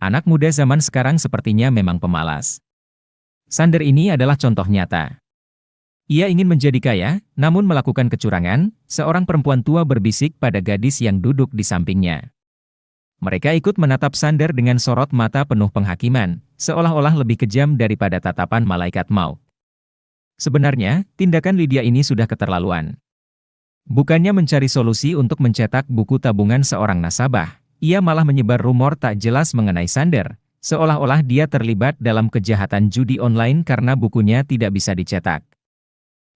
Anak muda zaman sekarang sepertinya memang pemalas. Sander ini adalah contoh nyata. Ia ingin menjadi kaya, namun melakukan kecurangan. Seorang perempuan tua berbisik pada gadis yang duduk di sampingnya. Mereka ikut menatap Sander dengan sorot mata penuh penghakiman, seolah-olah lebih kejam daripada tatapan malaikat maut. Sebenarnya, tindakan Lydia ini sudah keterlaluan. Bukannya mencari solusi untuk mencetak buku tabungan seorang nasabah, ia malah menyebar rumor tak jelas mengenai Sander, seolah-olah dia terlibat dalam kejahatan judi online karena bukunya tidak bisa dicetak.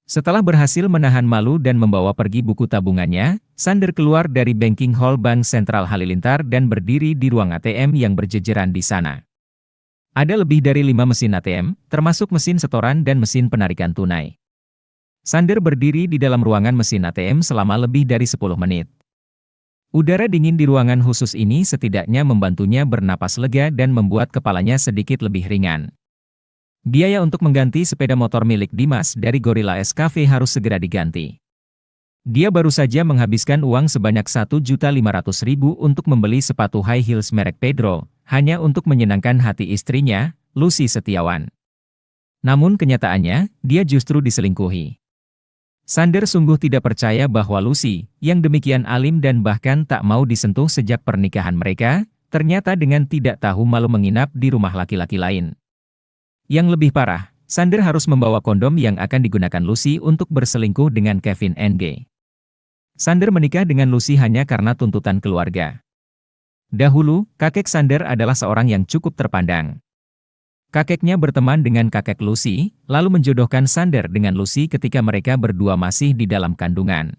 Setelah berhasil menahan malu dan membawa pergi buku tabungannya, Sander keluar dari banking hall Bank Sentral Halilintar dan berdiri di ruang ATM yang berjejeran di sana. Ada lebih dari 5 mesin ATM, termasuk mesin setoran dan mesin penarikan tunai. Sander berdiri di dalam ruangan mesin ATM selama lebih dari 10 menit. Udara dingin di ruangan khusus ini setidaknya membantunya bernapas lega dan membuat kepalanya sedikit lebih ringan. Biaya untuk mengganti sepeda motor milik Dimas dari Gorilla SKV harus segera diganti. Dia baru saja menghabiskan uang sebanyak Rp1.500.000 untuk membeli sepatu high heels merek Pedro, hanya untuk menyenangkan hati istrinya, Lucy Setiawan. Namun kenyataannya, dia justru diselingkuhi. Sander sungguh tidak percaya bahwa Lucy, yang demikian alim dan bahkan tak mau disentuh sejak pernikahan mereka, ternyata dengan tidak tahu malu menginap di rumah laki-laki lain. Yang lebih parah, Sander harus membawa kondom yang akan digunakan Lucy untuk berselingkuh dengan Kevin NG. Sander menikah dengan Lucy hanya karena tuntutan keluarga. Dahulu, kakek Sander adalah seorang yang cukup terpandang. Kakeknya berteman dengan kakek Lucy, lalu menjodohkan Sander dengan Lucy ketika mereka berdua masih di dalam kandungan.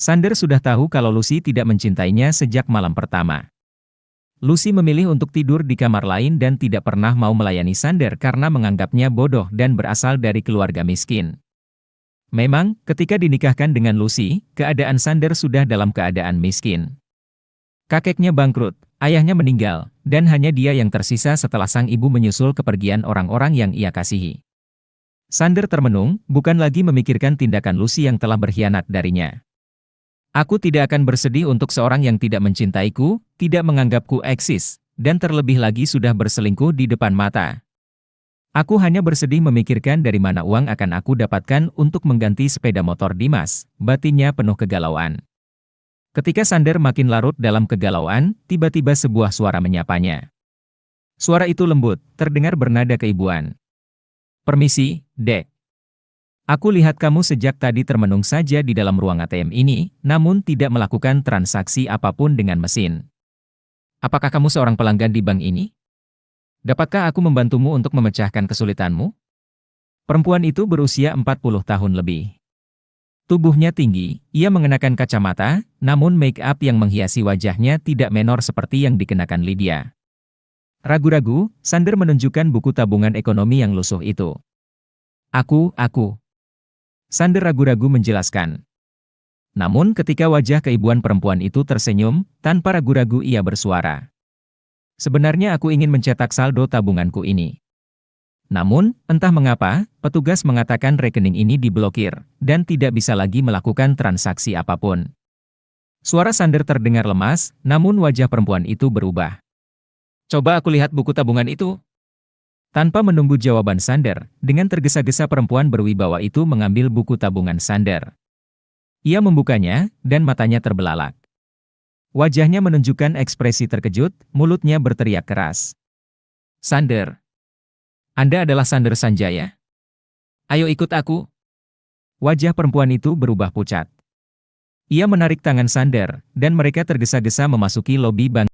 Sander sudah tahu kalau Lucy tidak mencintainya sejak malam pertama. Lucy memilih untuk tidur di kamar lain dan tidak pernah mau melayani Sander karena menganggapnya bodoh dan berasal dari keluarga miskin. Memang, ketika dinikahkan dengan Lucy, keadaan Sander sudah dalam keadaan miskin. Kakeknya bangkrut, ayahnya meninggal, dan hanya dia yang tersisa setelah sang ibu menyusul kepergian orang-orang yang ia kasihi. Sander termenung, bukan lagi memikirkan tindakan Lucy yang telah berkhianat darinya. Aku tidak akan bersedih untuk seorang yang tidak mencintaiku, tidak menganggapku eksis, dan terlebih lagi sudah berselingkuh di depan mata. Aku hanya bersedih memikirkan dari mana uang akan aku dapatkan untuk mengganti sepeda motor Dimas, batinnya penuh kegalauan. Ketika Sander makin larut dalam kegalauan, tiba-tiba sebuah suara menyapanya. Suara itu lembut, terdengar bernada keibuan. Permisi, Dek. Aku lihat kamu sejak tadi termenung saja di dalam ruang ATM ini, namun tidak melakukan transaksi apapun dengan mesin. Apakah kamu seorang pelanggan di bank ini? Dapatkah aku membantumu untuk memecahkan kesulitanmu? Perempuan itu berusia 40 tahun lebih. Tubuhnya tinggi, ia mengenakan kacamata, namun make-up yang menghiasi wajahnya tidak menor seperti yang dikenakan Lydia. Ragu-ragu, Sander menunjukkan buku tabungan ekonomi yang lusuh itu. Aku. Sander ragu-ragu menjelaskan. Namun ketika wajah keibuan perempuan itu tersenyum, tanpa ragu-ragu ia bersuara. Sebenarnya aku ingin mencetak saldo tabunganku ini. Namun, entah mengapa, petugas mengatakan rekening ini diblokir, dan tidak bisa lagi melakukan transaksi apapun. Suara Sander terdengar lemas, namun wajah perempuan itu berubah. Coba aku lihat buku tabungan itu. Tanpa menunggu jawaban Sander, dengan tergesa-gesa perempuan berwibawa itu mengambil buku tabungan Sander. Ia membukanya, dan matanya terbelalak. Wajahnya menunjukkan ekspresi terkejut, mulutnya berteriak keras. Sander. Anda adalah Sander Sanjaya? Ayo ikut aku. Wajah perempuan itu berubah pucat. Ia menarik tangan Sander, dan mereka tergesa-gesa memasuki lobi bank.